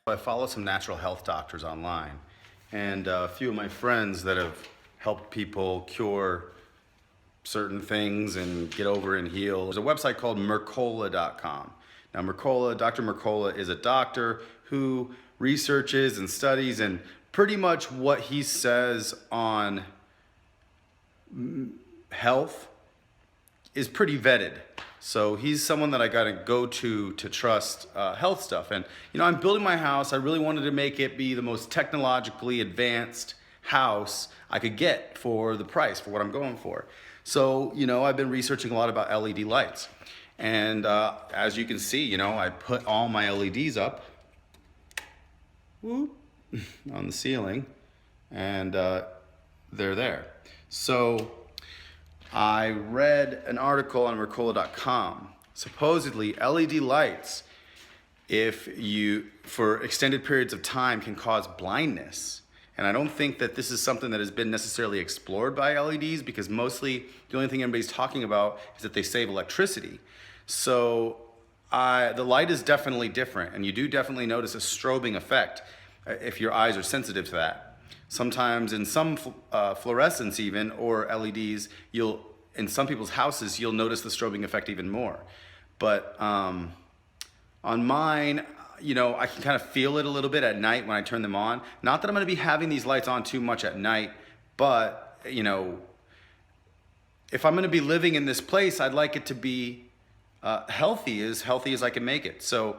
I follow some natural health doctors online, and a few of my friends that have helped people cure certain things and get over and heal. There's a website called Mercola.com. Now Dr. Mercola is a doctor who researches and studies, and pretty much what he says on health is pretty vetted. So he's someone that I gotta go to trust health stuff. And you know, I'm building my house. I really wanted to make it be the most technologically advanced house I could get for the price, for what I'm going for. So, you know, I've been researching a lot about LED lights. And as you can see, you know, I put all my LEDs up whoop, on the ceiling, and they're there. So I read an article on Mercola.com. Supposedly, LED lights, for extended periods of time, can cause blindness. And I don't think that this is something that has been necessarily explored by LEDs, because mostly the only thing everybody's talking about is that they save electricity. So the light is definitely different, and you do definitely notice a strobing effect if your eyes are sensitive to that. Sometimes in some fluorescents even, or LEDs, in some people's houses, you'll notice the strobing effect even more. But on mine, you know, I can kind of feel it a little bit at night when I turn them on. Not that I'm gonna be having these lights on too much at night, but you know, if I'm gonna be living in this place, I'd like it to be healthy as I can make it. So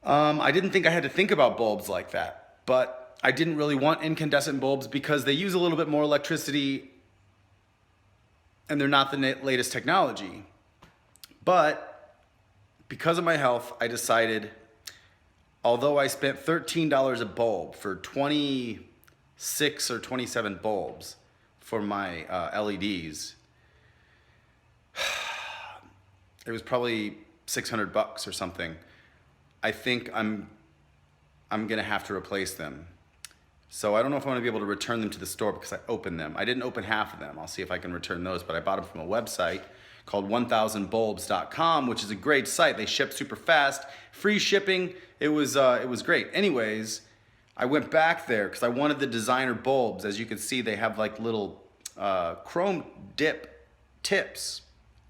I didn't think I had to think about bulbs like that, but I didn't really want incandescent bulbs because they use a little bit more electricity and they're not the latest technology. But because of my health, I decided, although I spent $13 a bulb for 26 or 27 bulbs for my LEDs, it was probably $600 or something. I think I'm gonna have to replace them. So I don't know if I'm gonna be able to return them to the store because I opened them. I didn't open half of them. I'll see if I can return those, but I bought them from a website called 1000bulbs.com, which is a great site. They ship super fast, free shipping. It was great. Anyways, I went back there because I wanted the designer bulbs. As you can see, they have like little chrome dip tips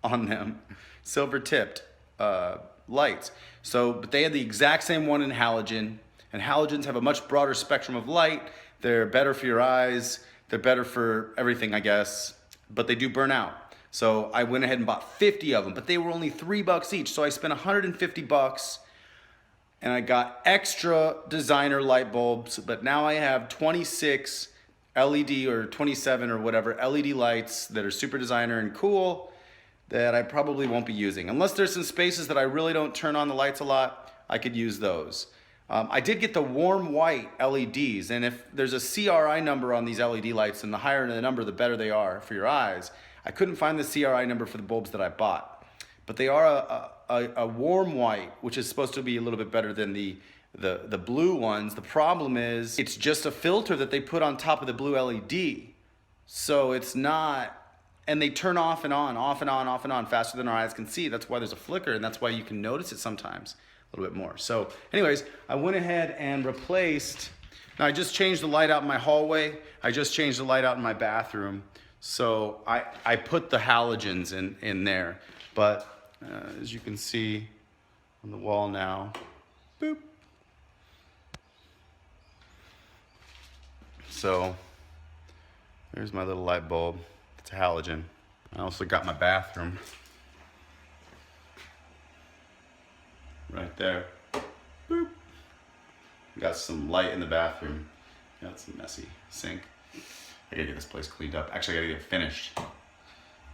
on them, silver tipped lights. So, but they had the exact same one in halogen, and halogens have a much broader spectrum of light. They're better for your eyes. They're better for everything, I guess, but they do burn out. So I went ahead and bought 50 of them, but they were only $3 each. So I spent $150 and I got extra designer light bulbs, but now I have 26 LED or 27 or whatever LED lights that are super designer and cool that I probably won't be using. Unless there's some spaces that I really don't turn on the lights a lot, I could use those. I did get the warm white LEDs, and if there's a CRI number on these LED lights, and the higher the number, the better they are for your eyes. I couldn't find the CRI number for the bulbs that I bought, but they are a warm white, which is supposed to be a little bit better than the blue ones. The problem is it's just a filter that they put on top of the blue LED. So it's not, and they turn off and on, off and on, off and on faster than our eyes can see. That's why there's a flicker, and that's why you can notice it sometimes a little bit more. So anyways, I went ahead and replaced, now I just changed the light out in my hallway. I just changed the light out in my bathroom. So I put the halogens in there, but as you can see on the wall now, boop. So there's my little light bulb. It's a halogen. I also got my bathroom right there. Boop. Got some light in the bathroom. Got some messy sink. I gotta get this place cleaned up. Actually, I gotta get it finished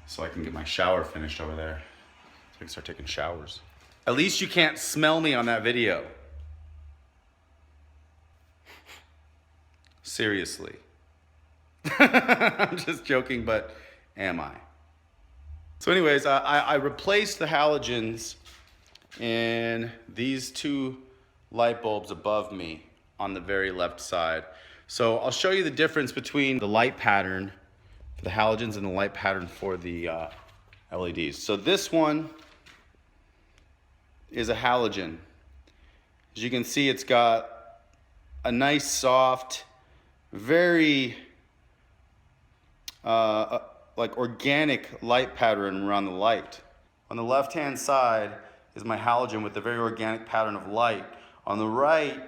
so I can get my shower finished over there so I can start taking showers. At least you can't smell me on that video. Seriously. I'm just joking, but am I? So anyways, I replaced the halogens in these two light bulbs above me on the very left side. So I'll show you the difference between the light pattern for the halogens and the light pattern for the LEDs. So this one is a halogen. As you can see, it's got a nice, soft, very like organic light pattern around the light. On the left-hand side is my halogen with a very organic pattern of light. On the right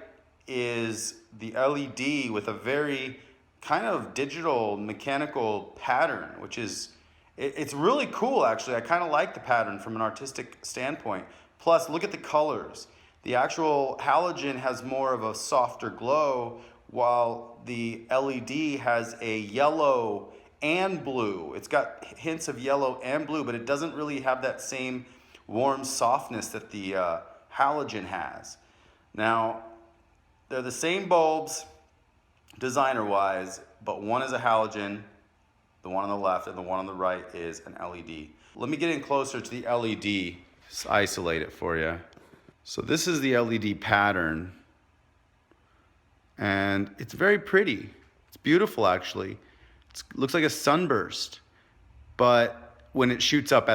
is the LED with a very kind of digital mechanical pattern, which is, it's really cool actually. I kind of like the pattern from an artistic standpoint. Plus, look at the colors. The actual halogen has more of a softer glow, while the LED has a yellow and blue. It's got hints of yellow and blue, but it doesn't really have that same warm softness that the halogen has. Now, they're the same bulbs designer-wise, but one is a halogen, the one on the left, and the one on the right is an LED. Let me get in closer to the LED, just isolate it for you. So this is the LED pattern, and it's very pretty. It's beautiful, actually. It looks like a sunburst, but when it shoots up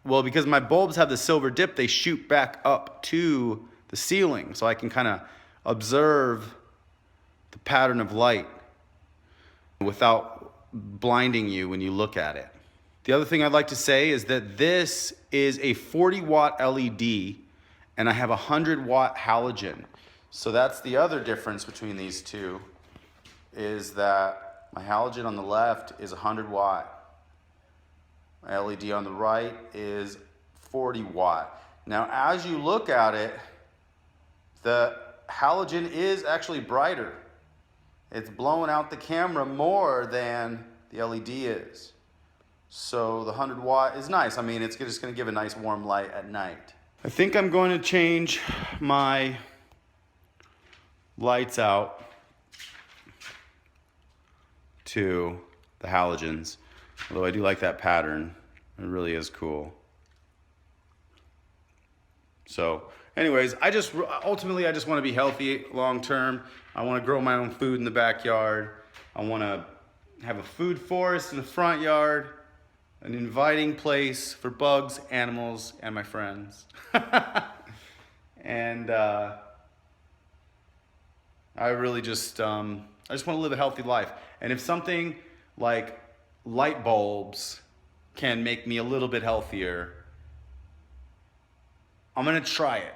well, because my bulbs have the silver dip, they shoot back up to the ceiling, so I can kind of observe the pattern of light without blinding you when you look at it. The other thing I'd like to say is that this is a 40-watt LED, and I have a 100-watt halogen. So that's the other difference between these two, is that my halogen on the left is 100 watt. My LED on the right is 40 watt. Now, as you look at it, the halogen is actually brighter. It's blowing out the camera more than the LED is. So the 100 watt is nice. I mean, it's just gonna give a nice warm light at night. I think I'm going to change my lights out to the halogens, although I do like that pattern. It really is cool. So anyways, ultimately I just want to be healthy long term. I want to grow my own food in the backyard. I want to have a food forest in the front yard, an inviting place for bugs, animals, and my friends. And I really just, I just want to live a healthy life. And if something like light bulbs can make me a little bit healthier, I'm gonna try it.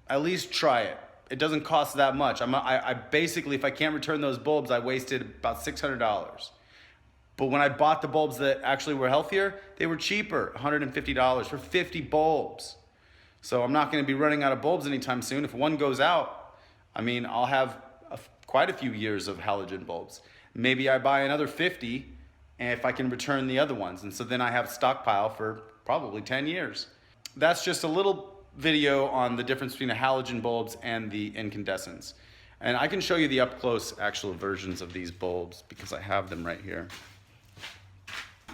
At least try it. It doesn't cost that much. I basically, if I can't return those bulbs, I wasted about $600. But when I bought the bulbs that actually were healthier, they were cheaper, $150 for 50 bulbs. So I'm not gonna be running out of bulbs anytime soon. If one goes out, I mean, I'll have quite a few years of halogen bulbs. Maybe I buy another 50, and if I can return the other ones. And so then I have a stockpile for probably 10 years. That's just a little video on the difference between the halogen bulbs and the incandescents. And I can show you the up-close actual versions of these bulbs because I have them right here.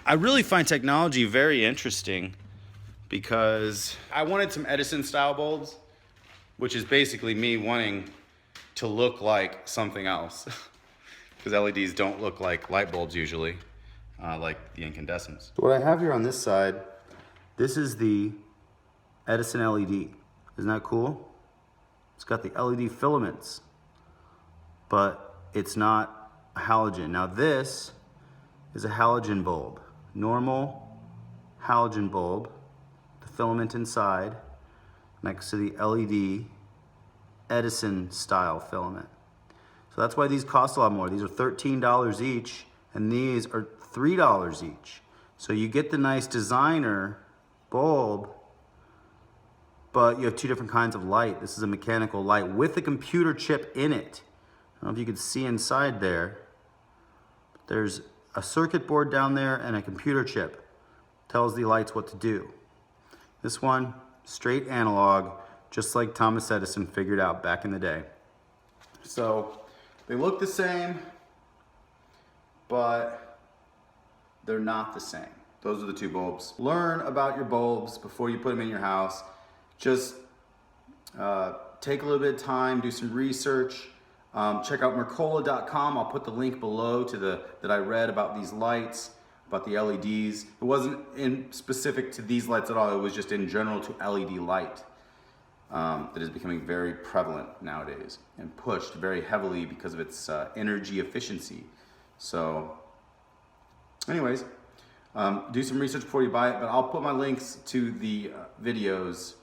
I really find technology very interesting because I wanted some Edison-style bulbs, which is basically me wanting to look like something else. Because LEDs don't look like light bulbs usually, like the incandescents. So what I have here on this side, this is the Edison LED. Isn't that cool? It's got the LED filaments, but it's not a halogen. Now this is a halogen bulb. Normal halogen bulb, the filament inside, next to the LED Edison style filament. So that's why these cost a lot more. These are $13 each, and these are $3 each. So you get the nice designer bulb, but you have two different kinds of light. This is a mechanical light with a computer chip in it. I don't know if you can see inside there. There's a circuit board down there and a computer chip. Tells the lights what to do. This one, straight analog, just like Thomas Edison figured out back in the day. So they look the same, but they're not the same. Those are the two bulbs. Learn about your bulbs before you put them in your house. Just take a little bit of time, do some research. Check out Mercola.com. I'll put the link below to that I read about these lights, about the LEDs. It wasn't specific to these lights at all. It was just in general to LED light. that is becoming very prevalent nowadays and pushed very heavily because of its energy efficiency. So anyways, do some research before you buy it, but I'll put my links to the videos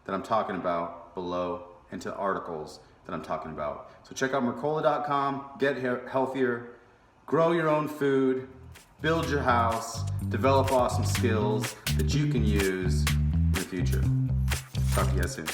that I'm talking about below and to articles that I'm talking about. So check out Mercola.com, get healthier, grow your own food, build your house, develop awesome skills that you can use in the future. Talk to you guys soon.